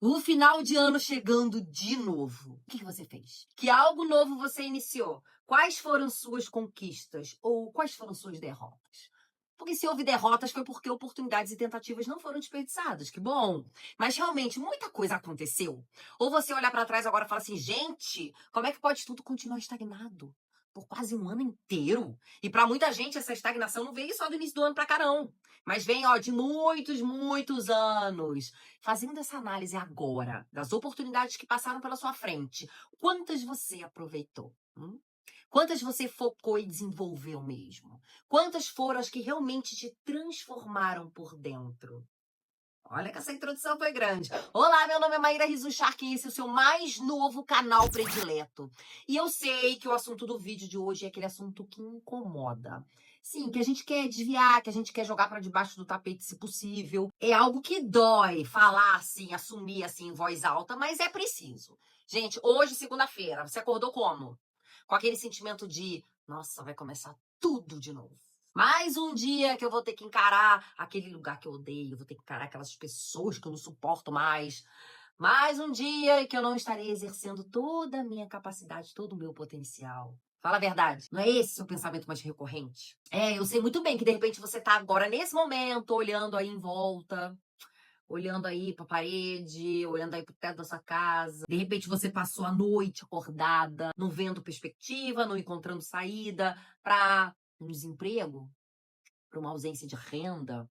O final de ano chegando de novo. O que você fez? Que algo novo você iniciou? Quais foram suas conquistas? Ou quais foram suas derrotas? Porque se houve derrotas foi porque oportunidades e tentativas não foram desperdiçadas. Que bom. Mas realmente muita coisa aconteceu. Ou você olhar para trás agora e fala assim, gente, como é que pode tudo continuar estagnado? Por quase um ano inteiro. E para muita gente essa estagnação não veio só do início do ano para cá não. Mas vem, ó, de muitos, muitos anos. Fazendo essa análise agora das oportunidades que passaram pela sua frente, quantas você aproveitou? Quantas você focou e desenvolveu mesmo? Quantas foram as que realmente te transformaram por dentro? Olha que essa introdução foi grande. Olá, meu nome é Maíra Rizuchark e esse é o seu mais novo canal predileto. E eu sei que o assunto do vídeo de hoje é aquele assunto que incomoda. Sim, que a gente quer desviar, que a gente quer jogar para debaixo do tapete se possível. É algo que dói falar assim, assumir assim em voz alta, mas é preciso. Gente, hoje, segunda-feira, você acordou como? Com aquele sentimento de, nossa, vai começar tudo de novo. Mais um dia que eu vou ter que encarar aquele lugar que eu odeio, vou ter que encarar aquelas pessoas que eu não suporto mais. Mais um dia que eu não estarei exercendo toda a minha capacidade, todo o meu potencial. Fala a verdade, não é esse o seu pensamento mais recorrente? Eu sei muito bem que de repente você tá agora nesse momento olhando aí em volta, olhando aí pra parede, olhando aí pro teto da sua casa. De repente você passou a noite acordada, não vendo perspectiva, não encontrando saída para um desemprego, para uma ausência de renda,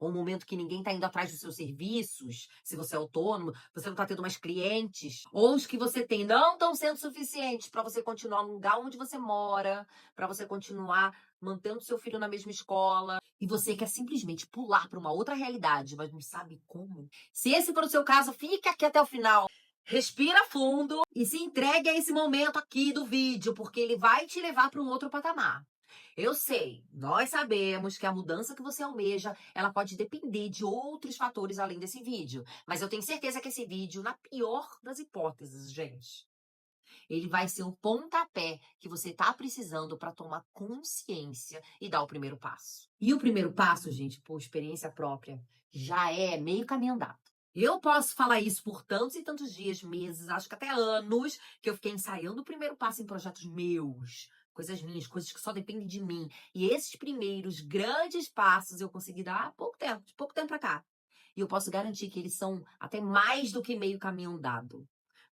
ou um momento que ninguém está indo atrás dos seus serviços, se você é autônomo, você não está tendo mais clientes, ou os que você tem não estão sendo suficientes para você continuar no lugar onde você mora, para você continuar mantendo seu filho na mesma escola, e você quer simplesmente pular para uma outra realidade, mas não sabe como. Se esse for o seu caso, fique aqui até o final. Respira fundo e se entregue a esse momento aqui do vídeo, porque ele vai te levar para um outro patamar. Eu sei, nós sabemos que a mudança que você almeja, ela pode depender de outros fatores além desse vídeo. Mas eu tenho certeza que esse vídeo, na pior das hipóteses, gente, ele vai ser o pontapé que você está precisando para tomar consciência e dar o primeiro passo. E o primeiro passo, gente, por experiência própria, já é meio caminho andado. Eu posso falar isso por tantos e tantos dias, meses, acho que até anos, que eu fiquei ensaiando o primeiro passo em projetos meus, coisas minhas, coisas que só dependem de mim. E esses primeiros grandes passos eu consegui dar há pouco tempo, de pouco tempo para cá. E eu posso garantir que eles são até mais do que meio caminho andado.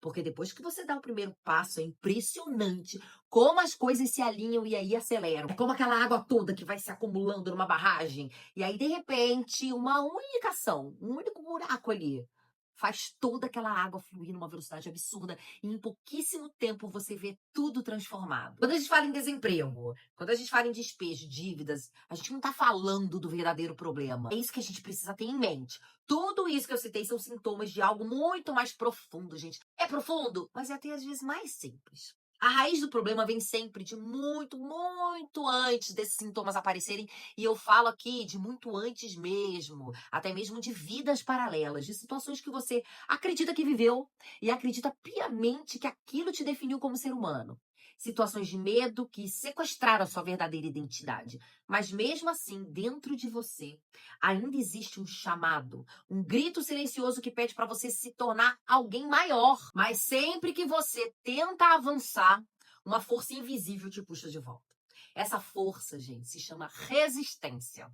Porque depois que você dá o primeiro passo, é impressionante como as coisas se alinham e aí aceleram. É como aquela água toda que vai se acumulando numa barragem. E aí, de repente, uma única ação, um único buraco ali, faz toda aquela água fluir numa velocidade absurda. E em pouquíssimo tempo você vê tudo transformado. Quando a gente fala em desemprego, quando a gente fala em despejo, dívidas, a gente não tá falando do verdadeiro problema. É isso que a gente precisa ter em mente. Tudo isso que eu citei são sintomas de algo muito mais profundo, gente. É profundo, mas é até às vezes mais simples. A raiz do problema vem sempre de muito, muito antes desses sintomas aparecerem, e eu falo aqui de muito antes mesmo, até mesmo de vidas paralelas, de situações que você acredita que viveu e acredita piamente que aquilo te definiu como ser humano. Situações de medo que sequestraram a sua verdadeira identidade. Mas mesmo assim, dentro de você, ainda existe um chamado, um grito silencioso que pede para você se tornar alguém maior. Mas sempre que você tenta avançar, uma força invisível te puxa de volta. Essa força, gente, se chama resistência.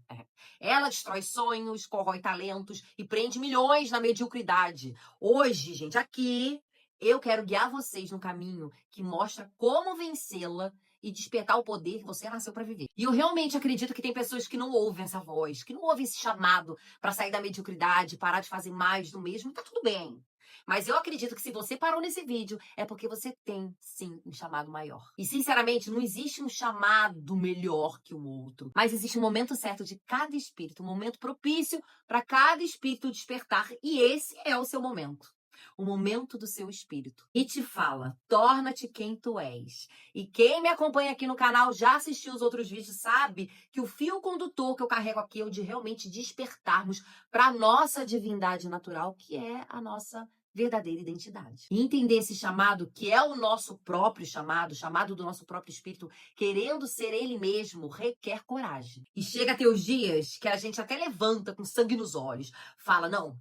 Ela destrói sonhos, corrói talentos e prende milhões na mediocridade. Hoje, gente, aqui eu quero guiar vocês no caminho que mostra como vencê-la e despertar o poder que você nasceu para viver. E eu realmente acredito que tem pessoas que não ouvem essa voz, que não ouvem esse chamado para sair da mediocridade, parar de fazer mais do mesmo, e tá tudo bem. Mas eu acredito que se você parou nesse vídeo, é porque você tem, sim, um chamado maior. E, sinceramente, não existe um chamado melhor que o outro. Mas existe um momento certo de cada espírito, um momento propício para cada espírito despertar. E esse é o seu momento. O momento do seu espírito. E te fala, torna-te quem tu és. E quem me acompanha aqui no canal já assistiu os outros vídeos, sabe que o fio condutor que eu carrego aqui é o de realmente despertarmos para a nossa divindade natural, que é a nossa verdadeira identidade. E entender esse chamado, que é o nosso próprio chamado, chamado do nosso próprio espírito, querendo ser ele mesmo, requer coragem. E chega a ter os dias que a gente até levanta com sangue nos olhos, fala, não,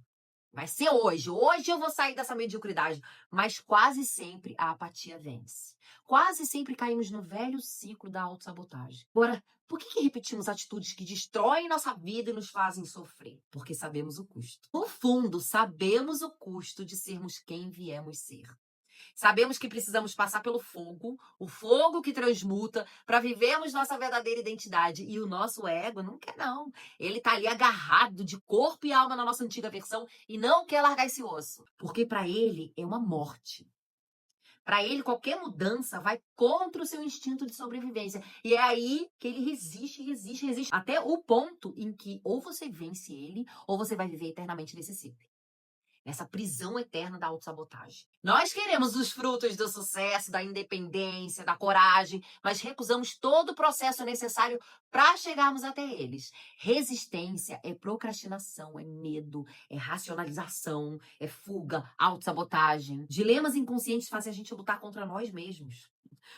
Vai ser hoje. Hoje eu vou sair dessa mediocridade. Mas quase sempre a apatia vence. Quase sempre caímos no velho ciclo da autossabotagem. Agora, por que repetimos atitudes que destroem nossa vida e nos fazem sofrer? Porque sabemos o custo. No fundo, sabemos o custo de sermos quem viemos ser. Sabemos que precisamos passar pelo fogo, o fogo que transmuta, para vivermos nossa verdadeira identidade. E o nosso ego não quer, não. Ele tá ali agarrado de corpo e alma na nossa antiga versão e não quer largar esse osso. Porque para ele é uma morte. Para ele, qualquer mudança vai contra o seu instinto de sobrevivência. E é aí que ele resiste, resiste, resiste. Até o ponto em que ou você vence ele, ou você vai viver eternamente nesse ciclo. Nessa prisão eterna da autossabotagem. Nós queremos os frutos do sucesso, da independência, da coragem, mas recusamos todo o processo necessário para chegarmos até eles. Resistência é procrastinação, é medo, é racionalização, é fuga, autossabotagem. Dilemas inconscientes fazem a gente lutar contra nós mesmos.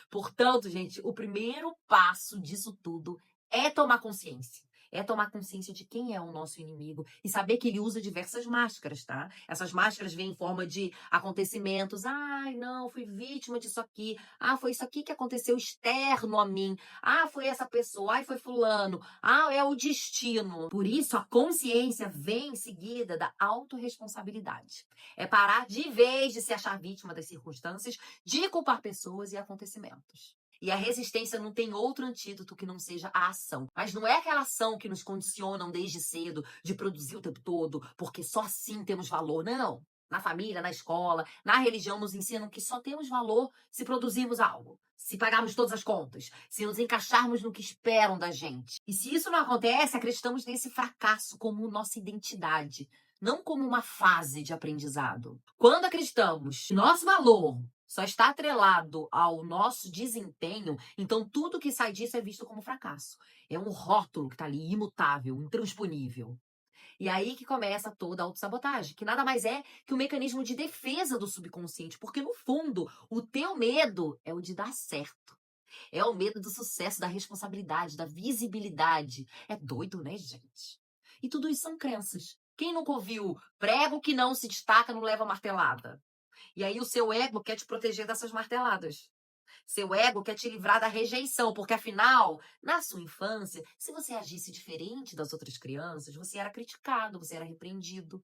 Portanto, gente, o primeiro passo disso tudo é tomar consciência. É tomar consciência de quem é o nosso inimigo e saber que ele usa diversas máscaras, tá? Essas máscaras vêm em forma de acontecimentos. Ai, não, fui vítima disso aqui. Ah, foi isso aqui que aconteceu externo a mim. Ah, foi essa pessoa. Ai, foi fulano. Ah, é o destino. Por isso, a consciência vem em seguida da autorresponsabilidade. É parar de vez de se achar vítima das circunstâncias, de culpar pessoas e acontecimentos. E a resistência não tem outro antídoto que não seja a ação. Mas não é aquela ação que nos condicionam desde cedo de produzir o tempo todo, porque só assim temos valor. Não. Na família, na escola, na religião nos ensinam que só temos valor se produzirmos algo, se pagarmos todas as contas, se nos encaixarmos no que esperam da gente. E se isso não acontece, acreditamos nesse fracasso como nossa identidade, não como uma fase de aprendizado. Quando acreditamos que nosso valor só está atrelado ao nosso desempenho, então tudo que sai disso é visto como fracasso. É um rótulo que está ali, imutável, intransponível. E aí que começa toda a autossabotagem, que nada mais é que um mecanismo de defesa do subconsciente, porque no fundo, o teu medo é o de dar certo. É o medo do sucesso, da responsabilidade, da visibilidade. É doido, né, gente? E tudo isso são crenças. Quem nunca ouviu prego que não se destaca não leva martelada? E aí o seu ego quer te proteger dessas marteladas. Seu ego quer te livrar da rejeição, porque afinal, na sua infância, se você agisse diferente das outras crianças, você era criticado, você era repreendido.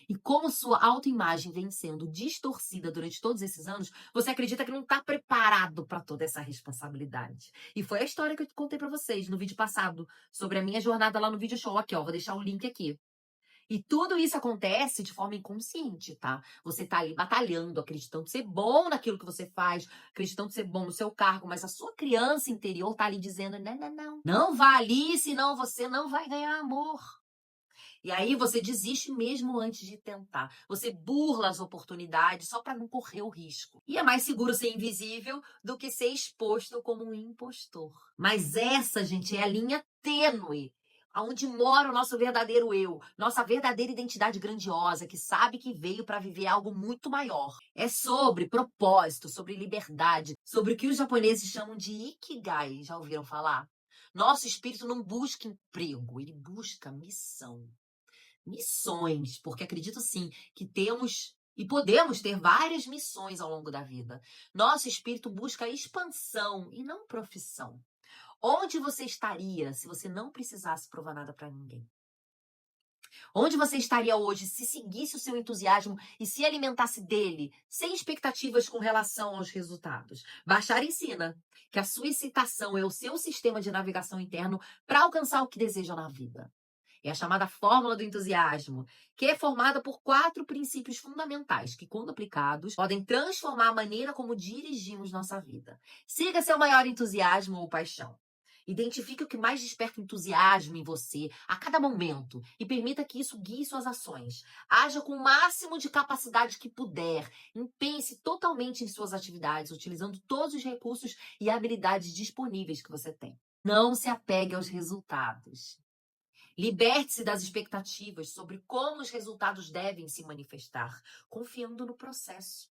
E como sua autoimagem vem sendo distorcida durante todos esses anos, você acredita que não está preparado para toda essa responsabilidade. E foi a história que eu contei para vocês no vídeo passado, sobre a minha jornada lá no vídeo show. Aqui, ó, vou deixar o link aqui. E tudo isso acontece de forma inconsciente, tá? Você tá ali batalhando, acreditando ser bom naquilo que você faz, acreditando ser bom no seu cargo, mas a sua criança interior tá ali dizendo: não, não, não. Não vá ali, senão você não vai ganhar amor. E aí você desiste mesmo antes de tentar. Você burla as oportunidades só para não correr o risco. E é mais seguro ser invisível do que ser exposto como um impostor. Mas essa, gente, é a linha tênue aonde mora o nosso verdadeiro eu, nossa verdadeira identidade grandiosa, que sabe que veio para viver algo muito maior. É sobre propósito, sobre liberdade, sobre o que os japoneses chamam de ikigai. Já ouviram falar? Nosso espírito não busca emprego, ele busca missão. Missões, porque acredito sim que temos e podemos ter várias missões ao longo da vida. Nosso espírito busca expansão e não profissão. Onde você estaria se você não precisasse provar nada para ninguém? Onde você estaria hoje se seguisse o seu entusiasmo e se alimentasse dele, sem expectativas com relação aos resultados? Bashar ensina que a sua excitação é o seu sistema de navegação interno para alcançar o que deseja na vida. É a chamada fórmula do entusiasmo, que é formada por 4 princípios fundamentais que, quando aplicados, podem transformar a maneira como dirigimos nossa vida. Siga seu maior entusiasmo ou paixão. Identifique o que mais desperta entusiasmo em você a cada momento e permita que isso guie suas ações. Haja com o máximo de capacidade que puder. Empenhe-se totalmente em suas atividades, utilizando todos os recursos e habilidades disponíveis que você tem. Não se apegue aos resultados. Liberte-se das expectativas sobre como os resultados devem se manifestar, confiando no processo.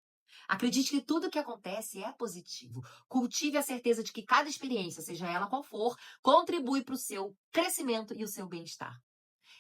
Acredite que tudo o que acontece é positivo. Cultive a certeza de que cada experiência, seja ela qual for, contribui para o seu crescimento e o seu bem-estar.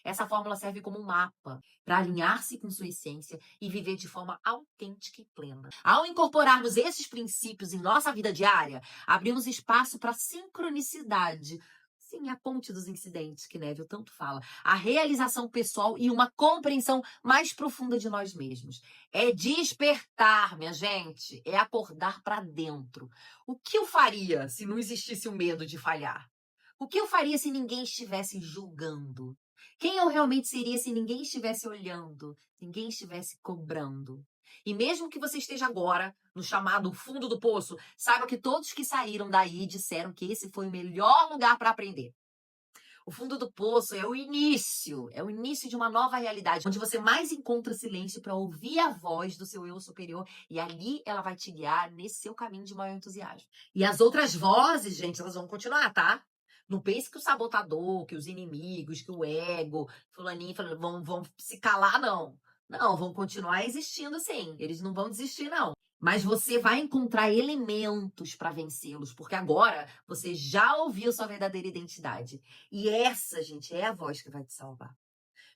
Essa fórmula serve como um mapa para alinhar-se com sua essência e viver de forma autêntica e plena. Ao incorporarmos esses princípios em nossa vida diária, abrimos espaço para sincronicidade. Sim, a ponte dos incidentes que Neville tanto fala, a realização pessoal e uma compreensão mais profunda de nós mesmos. É despertar, minha gente, é acordar para dentro. O que eu faria se não existisse o medo de falhar? O que eu faria se ninguém estivesse julgando? Quem eu realmente seria se ninguém estivesse olhando, ninguém estivesse cobrando? E mesmo que você esteja agora no chamado fundo do poço, saiba que todos que saíram daí disseram que esse foi o melhor lugar para aprender. O fundo do poço é o início de uma nova realidade, onde você mais encontra silêncio para ouvir a voz do seu eu superior e ali ela vai te guiar nesse seu caminho de maior entusiasmo. E as outras vozes, gente, elas vão continuar, tá? Não pense que o sabotador, que os inimigos, que o ego, fulaninho, vão se calar, não. Não, vão continuar existindo sim. Eles não vão desistir, não. Mas você vai encontrar elementos para vencê-los, porque agora você já ouviu sua verdadeira identidade. E essa, gente, é a voz que vai te salvar.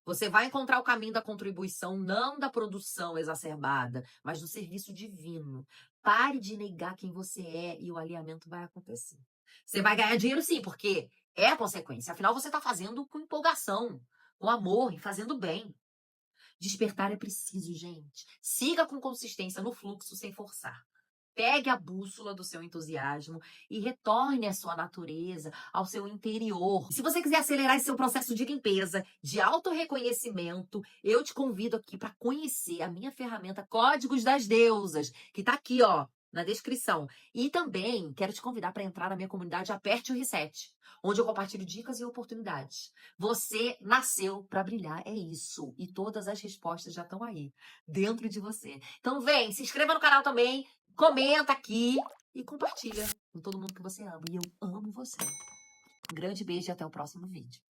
Você vai encontrar o caminho da contribuição, não da produção exacerbada, mas do serviço divino. Pare de negar quem você é e o alinhamento vai acontecer. Você vai ganhar dinheiro sim, porque é a consequência. Afinal, você está fazendo com empolgação, com amor e fazendo bem. Despertar é preciso, gente. Siga com consistência no fluxo sem forçar. Pegue a bússola do seu entusiasmo e retorne à sua natureza, ao seu interior. Se você quiser acelerar esse seu processo de limpeza, de autorreconhecimento, eu te convido aqui para conhecer a minha ferramenta Códigos das Deusas, que está aqui, ó, na descrição. E também quero te convidar para entrar na minha comunidade Aperte o Reset, onde eu compartilho dicas e oportunidades. Você nasceu para brilhar, é isso. E todas as respostas já estão aí, dentro de você. Então vem, se inscreva no canal também, comenta aqui e compartilha com todo mundo que você ama. E eu amo você. Um grande beijo e até o próximo vídeo.